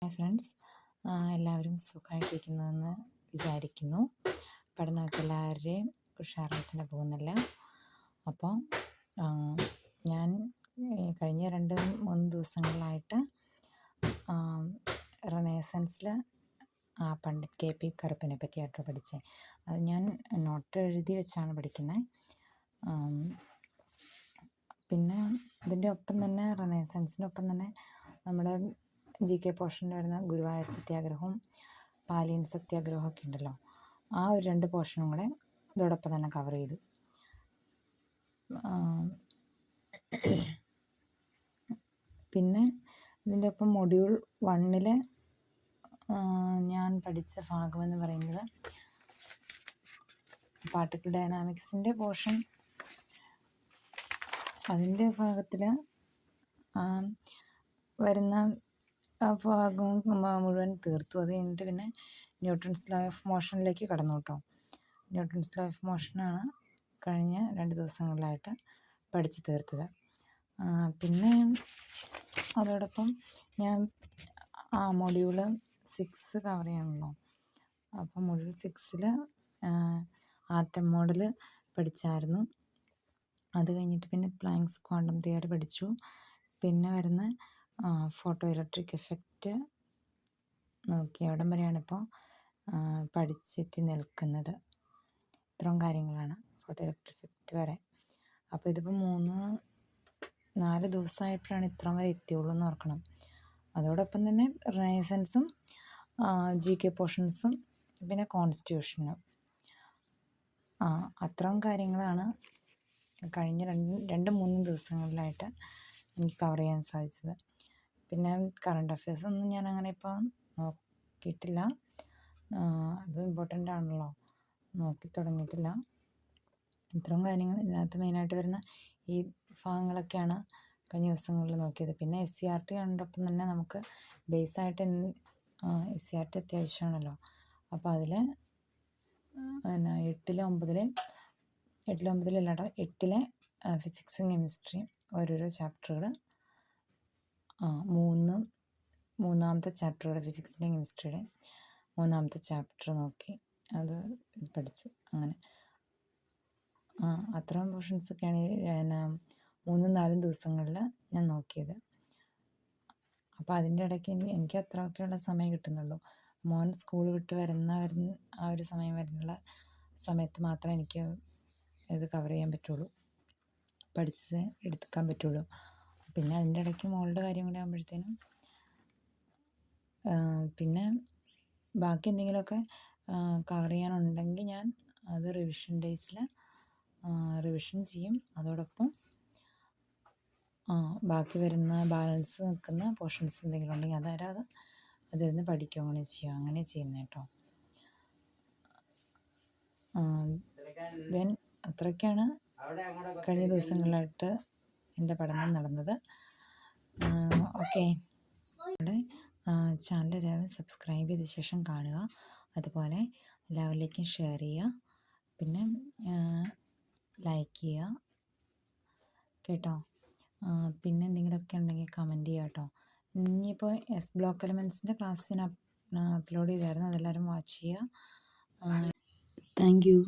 Hi friends, എല്ലാവരും സുഖമായിട്ടിരിക്കുന്നുവെന്ന് വിചാരിക്കുന്നു. പഠനമൊക്കെ എല്ലാവരുടെയും ഉഷാറായി തന്നെ പോകുന്നില്ല. അപ്പോൾ ഞാൻ കഴിഞ്ഞ 2-3 ദിവസങ്ങളിലായിട്ട് റെനേസൻസിൽ പണ്ഡിറ്റ് കെ പി കറുപ്പിനെ പറ്റിയാട്ടോ പഠിച്ചത്. അത് ഞാൻ നോട്ട് എഴുതി വെച്ചാണ് പഠിക്കുന്നത്. പിന്നെ ഇതിൻ്റെ ഒപ്പം തന്നെ റെനേസൻസിനൊപ്പം തന്നെ നമ്മുടെ GK പോർഷനിൽ വരുന്ന ഗുരുവായൂർ സത്യാഗ്രഹവും പാലിയൻ സത്യാഗ്രഹവും ഒക്കെ ഉണ്ടല്ലോ, ആ ഒരു 2 പോർഷനും കൂടെ ഇതോടൊപ്പം തന്നെ കവർ ചെയ്തു. പിന്നെ ഇതിൻ്റെ ഒപ്പം മൊഡ്യൂൾ 1 ഞാൻ പഠിച്ച ഭാഗമെന്ന് പറയുന്നത് പാർട്ടിക്കിൾ ഡൈനാമിക്സിൻ്റെ പോർഷൻ. അതിൻ്റെ ഭാഗത്തിൽ വരുന്ന ഭാഗം മുഴുവൻ തീർത്തു. അത് കഴിഞ്ഞിട്ട് പിന്നെ ന്യൂട്ടൺസ് ലോ ഓഫ് മോഷനിലേക്ക് കടന്നു കേട്ടോ. ന്യൂട്ടൺസ് ലോ ഓഫ് മോഷനാണ് കഴിഞ്ഞ 2 ദിവസങ്ങളിലായിട്ട് പഠിച്ച് തീർത്തത്. പിന്നെ അതോടൊപ്പം ഞാൻ മൊഡ്യൂള് 6 കവർ ചെയ്യണമല്ലോ. അപ്പോൾ മൊഡ്യൂൾ 6 ആറ്റം മോഡൽ പഠിച്ചായിരുന്നു. അത് കഴിഞ്ഞിട്ട് പിന്നെ പ്ലാങ്ക്സ് ക്വാണ്ടം തിയറി പഠിച്ചു. പിന്നെ വരുന്ന ഫോട്ടോ ഇലക്ട്രിക് എഫക്റ്റ് നോക്കി അവിടം വരെയാണിപ്പോൾ പഠിച്ചെത്തി നിൽക്കുന്നത്. ഇത്രയും കാര്യങ്ങളാണ് ഫോട്ടോ ഇലക്ട്രിക് എഫക്റ്റ് വരെ. അപ്പോൾ ഇതിപ്പോൾ 3-4 ദിവസമായപ്പോഴാണ് ഇത്രയും വരെ എത്തിയുള്ളൂ എന്ന് ഓർക്കണം. അതോടൊപ്പം തന്നെ റെനേസൻസും GK പോർഷൻസും പിന്നെ കോൺസ്റ്റിറ്റ്യൂഷനും അത്രയും കാര്യങ്ങളാണ് കഴിഞ്ഞ 2-3 ദിവസങ്ങളിലായിട്ട് എനിക്ക് കവർ ചെയ്യാൻ സാധിച്ചത്. പിന്നെ കറണ്ട് അഫയേഴ്സ് ഒന്നും ഞാൻ അങ്ങനെ ഇപ്പോൾ നോക്കിയിട്ടില്ല. അത് ഇമ്പോർട്ടൻ്റ് ആണല്ലോ, നോക്കി തുടങ്ങിയിട്ടില്ല. ഇത്രയും കാര്യങ്ങൾ ഇതിനകത്ത് മെയിനായിട്ട് വരുന്ന ഈ ഭാഗങ്ങളൊക്കെയാണ് കഴിഞ്ഞ ദിവസങ്ങളിൽ നോക്കിയത്. പിന്നെ SCERT കണ്ടപ്പം തന്നെ നമുക്ക് ബേസായിട്ട് SCERT അത്യാവശ്യമാണല്ലോ. അപ്പോൾ അതിൽ 8-9 ഫിസിക്സും കെമിസ്ട്രിയും ഓരോരോ ചാപ്റ്ററുകൾ, മൂന്നാമത്തെ ചാപ്റ്ററുകൾ ഫിസിക്സിൻ്റെയും കെമിസ്ട്രിയുടെയും മൂന്നാമത്തെ ചാപ്റ്റർ നോക്കി അത് പഠിച്ചു. അങ്ങനെ അത്രയും പോർഷൻസൊക്കെയാണ് 3-4 ദിവസങ്ങളിൽ ഞാൻ നോക്കിയത്. അപ്പോൾ അതിൻ്റെ ഇടയ്ക്ക് എനിക്ക് അത്രയൊക്കെയുള്ള സമയം കിട്ടുന്നുള്ളൂ. മോൻ സ്കൂൾ വിട്ട് വരുന്ന ആ ഒരു സമയം വരുന്നുള്ള സമയത്ത് മാത്രമേ എനിക്ക് ഇത് കവർ ചെയ്യാൻ പറ്റുള്ളൂ, പഠിച്ചത് എടുക്കാൻ പറ്റുള്ളൂ. പിന്നെ അതിൻ്റെ ഇടയ്ക്ക് മോളുടെ കാര്യം കൂടെ ആകുമ്പോഴത്തേനും പിന്നെ ബാക്കി എന്തെങ്കിലുമൊക്കെ കവർ ചെയ്യാനുണ്ടെങ്കിൽ ഞാൻ അത് റിവിഷൻ ഡേയ്സിൽ റിവിഷൻ ചെയ്യും. അതോടൊപ്പം ബാക്കി വരുന്ന ബാലൻസ് നിൽക്കുന്ന പോർഷൻസ് എന്തെങ്കിലും ഉണ്ടെങ്കിൽ അതിരുന്ന് പഠിക്കുകയാണ് ചെയ്യുക. അങ്ങനെ ചെയ്യുന്നത് കേട്ടോ. ദെൻ അത്രയൊക്കെയാണ് കഴിഞ്ഞ ദിവസങ്ങളിലായിട്ട് എൻ്റെ പഠനം നടന്നത്. ഓക്കെ, നമ്മുടെ ചാനൽ എല്ലാവരും സബ്സ്ക്രൈബ് ചെയ്ത ശേഷം കാണുക. അതുപോലെ എല്ലാവരിലേക്കും ഷെയർ ചെയ്യുക. പിന്നെ ലൈക്ക് ചെയ്യുക കേട്ടോ. പിന്നെ എന്തെങ്കിലുമൊക്കെ ഉണ്ടെങ്കിൽ കമൻറ്റ് ചെയ്യുക കേട്ടോ. ഇനിയിപ്പോൾ ബ്ലോക്ക് എലമെൻറ്റ്സിൻ്റെ ക്ലാസ് ഞാൻ അപ്ലോഡ് ചെയ്തായിരുന്നു, അതെല്ലാവരും വാച്ച് ചെയ്യുക. Thank you.